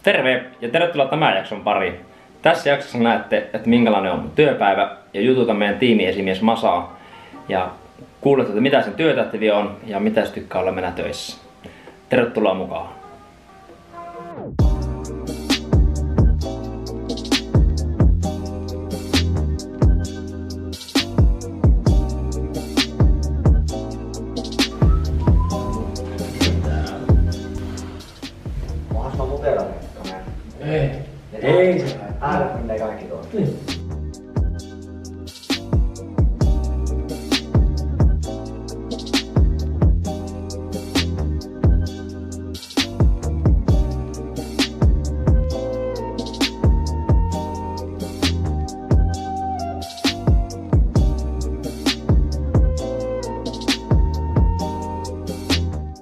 Terve ja tervetuloa tämän jakson pariin. Tässä jaksossa näette, että minkälainen on mun työpäivä ja jututan meidän tiimiesimies Masaa ja kuulette, että mitä sen työtehtäviä on ja mitä se tykkää olla meillä töissä. Tervetuloa mukaan. Onhan sulla mutera kamera? Ei se ääret menee kaikki tuolla.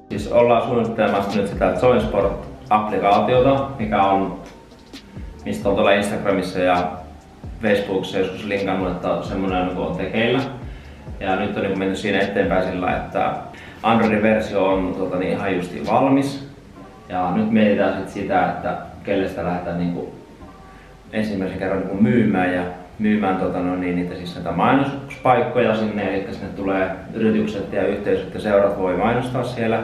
Siis ollaan suunnittelemassa nyt sitä Joinsport-applikaatiota, mistä on tuolla Instagramissa ja Facebookissa joskus linkannut, että semmoinen on tekeillä. Ja nyt on menty siinä eteenpäin sillä, että Androidin versio on ihan justiin valmis. Ja nyt mietitään sitä, että kelle sitä lähdetään ensimmäisen kerran myymään niitä siis näitä mainospaikkoja sinne, eli sinne tulee yritykset ja yhteisöt ja seurat voi mainostaa siellä.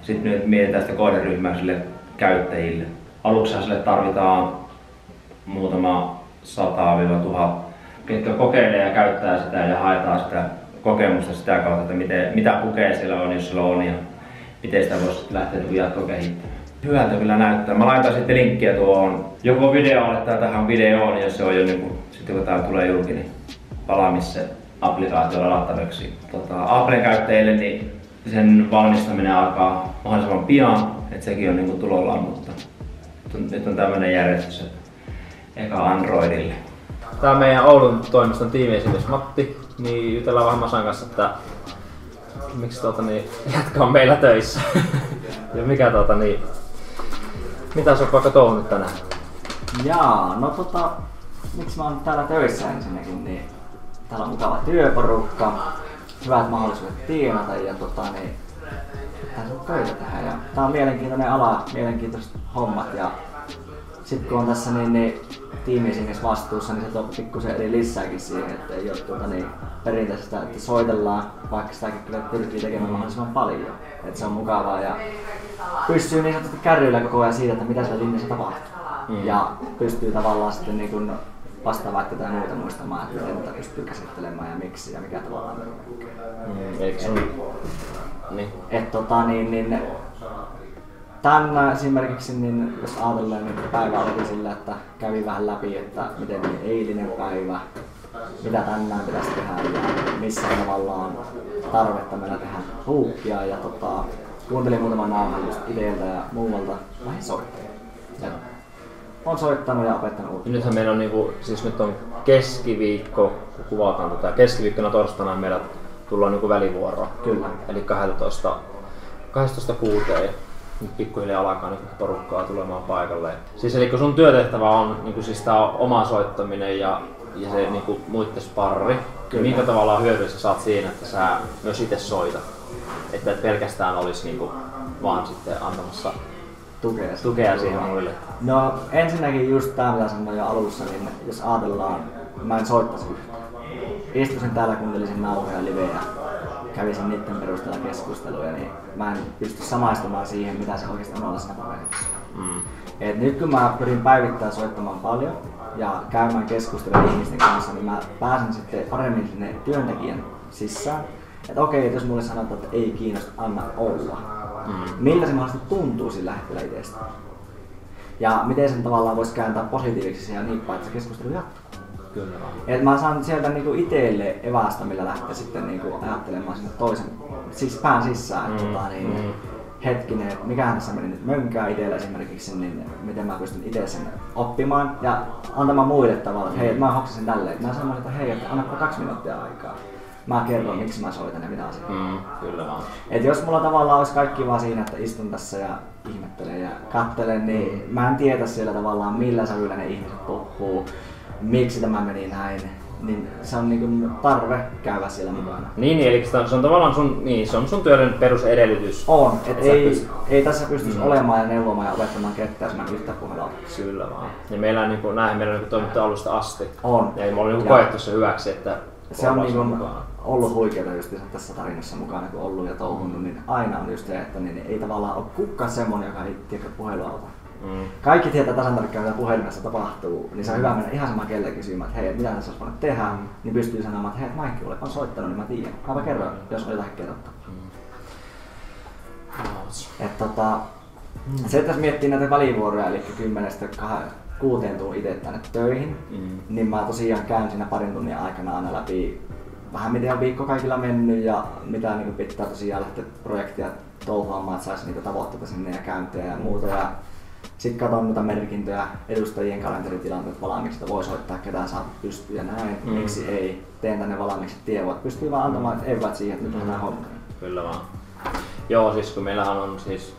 Sitten nyt mietitään sitä kohderyhmää sille käyttäjille. Aluksi sille tarvitaan muutama 100-1000, ketkä kokeilee ja käyttää sitä ja haetaan sitä kokemusta sitä kautta, että mitä pukeja siellä on, jos sillä on ja miten sitä voisi lähteä jatkokehittämään. Hyvältä kyllä näyttää. Mä laitan sitten linkkiä tuohon joko videolle tai tähän videoon, jos se on jo sitten kun tää tulee julki, niin valmis se applikaatio ladattavaksi. Applen käyttäjille niin sen valmistaminen alkaa mahdollisimman pian, että sekin on tulollaan, mutta nyt on tämmönen järjestys, että eka Androidille. Tää on meidän Oulun toimiston tiimiesimies Matti, niin jutellaan vähän Masan kanssa, että miksi jätkä on meillä töissä ja mikä mitä sä oot vaikka touhunut tänään? Jaa, no miksi mä oon täällä töissä ensinnäkin, niin täällä on mukava työporukka, hyvät mahdollisuudet tienata ja täällä on töitä tehdä ja tää on mielenkiintoinen ala, mielenkiintoiset hommat ja sit kun on tässä tiimiesimies vastuussa, niin se tuo pikkusen eri lisääkin siihen, että ei ole perinteisestä, että soitellaan, vaikka sitäkin kyllä pyrkii tekemään mahdollisimman paljon. Että se on mukavaa ja pystyy niin sanotusti kärryillä koko ajan siitä, että mitä siellä linjassa tapahtuu. Ja pystyy tavallaan sitten vastaan vaikka jotain muuta muistamaan, että miten tätä pystyy käsittelemään ja miksi ja mikä tavallaan Eikö sun? Niin. Tän esimerkiksi, jos ajatellaan, että päivä oli sillä, että kävi vähän läpi, että miten meni eilinen päivä, mitä tänään pitäisi tehdä ja missä tavallaan on tarvetta meillä tehdä ruukkia ja kuuntelin muutaman nauhan just ideiltä ja muualta lähdin soittamaan. Olen soittanut ja opettanut uutta. Nythän meillä on siis nyt on keskiviikko, kun kuvataan keskiviikkona torstaina meillä tullaan välivuoroa. Kyllä. Eli 12.6. Nyt pikkuhiljaa alkaa porukkaa tulemaan paikalle. Siis eli kun sun työtehtävä on siis tää oma soittaminen ja se muitten sparri, niin minkä tavallaan hyötyä sä saat siinä, että sä myös itse soitat? Että et pelkästään olisi vaan sitten antamassa tukea siihen muille. No ensinnäkin just tää mitä sanoin jo alussa, niin jos ajatellaan, mä en soittaisi yhtään. Istuisin täällä, kuuntelisin nauhoja livejä, kävisin niiden perusteella keskusteluja, niin mä en pysty samaistumaan siihen, mitä se oikeasti on olla siinä paperissa. Et nyt kun mä pyrin päivittäin soittamaan paljon ja käymään keskustelua ihmisten kanssa, niin mä pääsen sitten paremmin sinne työntekijän sisään. Että okei, jos mulle sanotaan, että ei kiinnosta, anna olla. Millä se mahdollisesti tuntuu sillä hetkellä itsestä? Ja miten sen tavallaan voisi kääntää positiiviseksi ja niin päin, että se keskustelu jatkuu. Kyllä. Et mä saan sieltä itselle evästä, millä lähtee sitten ajattelemaan sinne toisen pään sisään. Hetkinen, että mikähän tässä meni nyt mönkää itsellä esimerkiksi, niin miten mä pystyn itse sen oppimaan ja antamaan muille tavalla, että hei, mä hoksasin tälleen. Mä sanoin, että hei, että annapa 2 minuuttia aikaa. Mä kerron, miksi mä soitan ja mitä asiaa. Kyllä vaan. Et jos mulla tavallaan olisi kaikki vaan siinä, että istun tässä ja ihmettelen ja katselen, niin mä en tiedä siellä tavallaan millä sävyllä ne ihmiset puhuu, miksi tämä meni näin. niin se on niinku tarve käydä siellä mukana. Niin, eli se on tavallaan se on sun työn perusedellytys. On, ei tässä pystyisi olemaan ja neuvomaan ja opettamaan ketään yhtä puhelua. Kyllä vaan. Ja meillä on meillä on toimittu alusta asti. On. Ja me ollaan koettu se hyväksi, että se on niinku ollut huikeeta just tässä tarinassa mukana, kun ollut ja touhunut, niin aina on just se, että niin ei tavallaan ole kukaan semmonen, joka ei tiedä puhelua ota. Kaikki tietää tasan tarkkaan, mitä puhelimessa tapahtuu, niin se on hyvä mennä ihan samaan kelle kysymään, että hei, mitä tässä olisi voinut tehdä, niin pystyy sanomaan, että hei, Maikki, olepa soittanut, niin mä tiedän. Mä kerron, jos on jotakin kerrottavaa. Se, että jos miettii näitä välivuoroja, eli 10-6 tuun itse tänne töihin, niin mä tosiaan käyn siinä parin tunnin aikana aina läpi vähän miten on viikko kaikilla mennyt ja mitä niin pitää tosiaan lähteä projektia touhuamaan, että saisi niitä tavoitteita sinne ja käyntejä ja muuta. Ja sitten katson noita merkintöjä, edustajien kalenteritilanteet valmiiksi, että voi soittaa ketään saa pystyä ja näin, miksi ei. Teen tänne valmiiksi tiedot, pystyy vaan antamaan eväät siihen, että nyt lähdetään hommiin. Kyllä vaan. Joo, siis kun meillähän on siis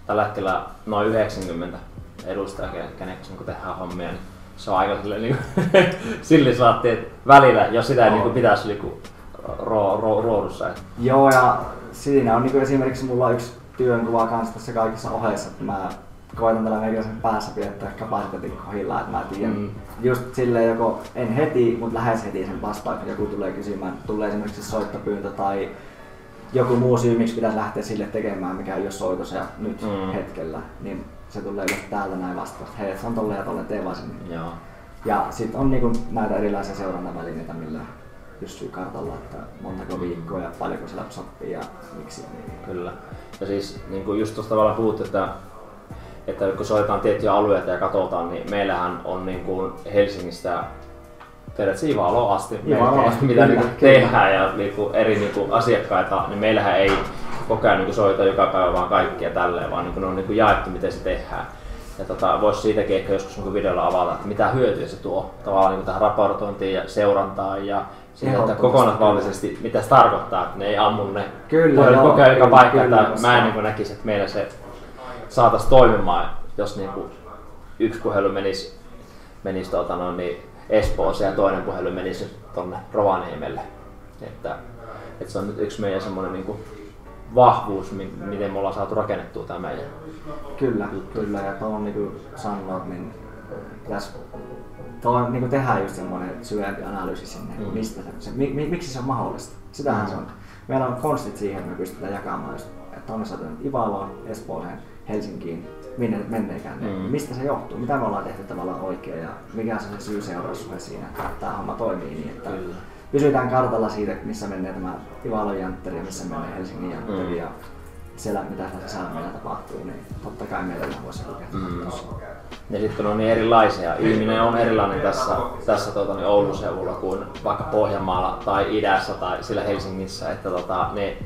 tällä hetkellä noin 90 edustajaa, keneksi niin tehdään hommia, niin se on aika silleen saatti, että välillä, jos sitä ei pitäisi ruodussa. Joo, ja siinä on niin esimerkiksi mulla on yksi työnkuva kanssa tässä kaikissa ohjeissa, että mä koitan tällä meikäläisen päässä pidettyä kapasiteetin kohdillaan, että mä tiedän just silleen joko en heti, mutta lähes heti sen vastaan, kun joku tulee kysymään, tulee esimerkiksi soittopyyntö tai joku muu syy, miksi pitäisi lähteä sille tekemään, mikä ei ole soitos ja nyt hetkellä, niin se tulee just täältä näin vastaan, että hei, se on tolleen ja tolleen, tee vaan sinne. Joo. Ja sitten on niinku näitä erilaisia seurantavälineitä, millä pystyy kartalla, että montako viikkoa ja paljonko se sopii ja miksi. Kyllä. Ja siis niinku just tuosta tavallaan puhuttu, että kun soitetaan tiettyjä alueita ja katsotaan, niin meillähän on niinku Helsingistä periaatteessa Ivaloon asti, mitä niinku tehdään ja niinku eri niinku asiakkaita, niin meillähän ei koko ajan niinku soita joka päivä vaan kaikkia tälleen, vaan niinku ne on niinku jaettu, miten se tehdään. Ja voisi siitäkin ehkä joskus niinku videolla avata, että mitä hyötyä se tuo tavallaan niinku tähän raportointiin ja seurantaan ja siihen, että kokonaisvaltaisesti mitä se tarkoittaa, että ne ei ammu ne koko ajan joka paikka. Mä en niinku näkisi, että meillä se saataisiin toimimaan, jos niinku yksi puhelu menisi Espooseen ja toinen puhelu menisi tonne Rovaniemelle. Että se on nyt yksi meidän semmoinen niinku vahvuus, miten me ollaan saatu rakennettua tämä meidän. Kyllä. Ja tuohon niinku sanoit, niin pitäisi niinku tehdä just semmoinen syvempi analyysi sinne, mistä miksi se on mahdollista. Sitähän se on. Meillä on konstit siihen, että me pystytään jakamaan just, että on saatu Ivaloon, Espooseen, Helsinkiin, minne menneekään. Mistä se johtuu? Mitä me ollaan tehty tavallaan oikein ja mikä on se syy-seuraussuhde siinä, että tämä homma toimii niin, että pysytään kartalla siitä, missä menee tämä Ivalon jantteri ja missä menee Helsingin jantteri ja siellä mitä sisällä meillä tapahtuu, niin totta kai meillä voisi lukea. Ja sitten kun on niin erilaisia, ihminen on erilainen tässä Oulun seudulla kuin vaikka Pohjanmaalla tai idässä tai sillä Helsingissä, että ne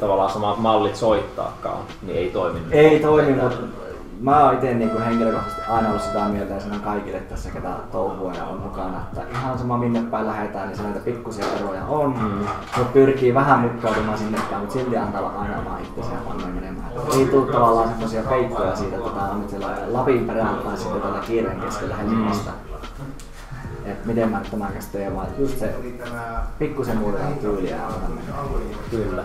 tavallaan samat mallit soittaakaan, niin ei toimi. Ei toimi, mutta mä oon ite niinku henkilökohtaisesti aina ollut sitä mieltä ja sanon kaikille tässä, ketä touhua ja on mukana, että ihan sama minne päin lähdetään, niin se näitä pikkusia eroja on, mutta pyrkii vähän mukkautumaan sinne päin, mutta silti antaa olla aina omaa itseään ja pannaan menemään. Ei tule tavallaan semmosia peikkoja siitä, että tää on nyt siellä Lapin perällä tai sitten tällä kiireen keskellä Helsingistä. Et miten mä tämän kanssa teen, vaan just se pikkusen muutetaan tyyliä ja antaa mennä. Kyllä.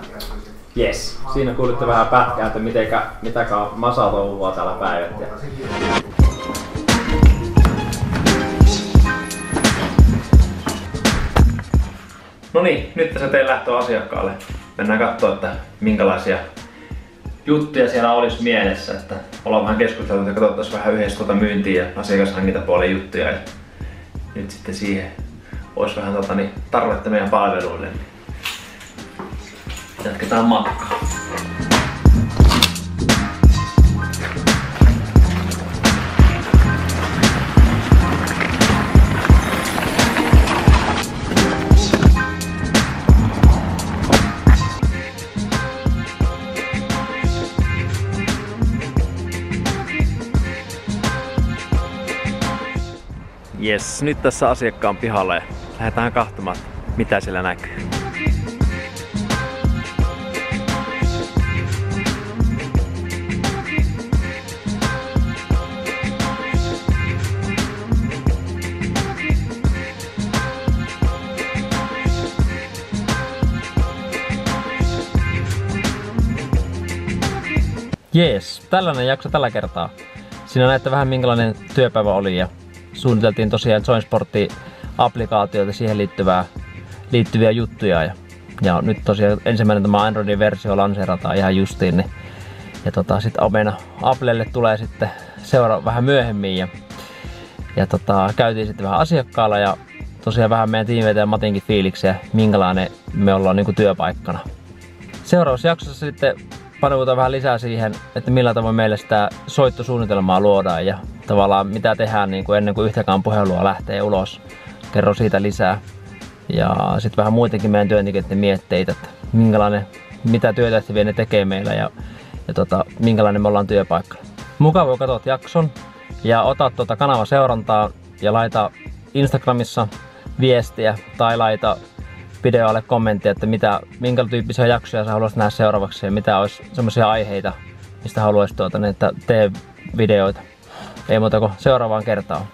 Jes, siinä kuulitte vähän pätkää, että mitäkään Masa touhua täällä päivät. No niin, nyt se tein lähtö asiakkaalle. Mennään katsoa, että minkälaisia juttuja siellä olisi mielessä. Että ollaan vähän keskusteltu, että katsottaisiin vähän yhdessä myyntiä ja asiakashankintapuolen juttuja. Ja nyt sitten siihen olisi vähän tarvetta meidän palveluille. Jatketaan matkaa. Jes, nyt tässä asiakkaan pihalla ja lähdetään katsomaan, mitä siellä näkyy. Jees, tällainen jakso tällä kertaa. Siinä näette vähän minkälainen työpäivä oli ja suunniteltiin tosiaan Joinsportti-applikaatioita, siihen liittyviä juttuja. Ja nyt tosiaan ensimmäinen tämä Androidin versio lanseerataan ihan justiin. Niin, ja sit Omena Applelle tulee sitten vähän myöhemmin. Ja käytiin sitten vähän asiakkaalla ja tosiaan vähän meidän tiimeitä ja Matinkin fiiliksiä, minkälainen me ollaan niinku työpaikkana. Seuraavassa jaksossa sitten paneudutaan vähän lisää siihen, että millä tavoin meille sitä soittosuunnitelmaa luodaan ja tavallaan mitä tehdään niin kuin ennen kuin yhtäkään puhelua lähtee ulos. Kerro siitä lisää. Ja sitten vähän muitakin meidän työntekijöiden mietteitä, että mitä työtehtäviä ne tekee meillä ja minkälainen me ollaan työpaikkana. Mukava kun katsot jakson ja ota kanava seurantaa ja laita Instagramissa viestiä tai laita videoalle kommenttia, että minkä tyyppisiä jaksoja sä haluaisit nähdä seuraavaksi ja mitä olisi semmoisia aiheita, mistä haluaisit että tee videoita. Ei muuta kuin seuraavaan kertaan.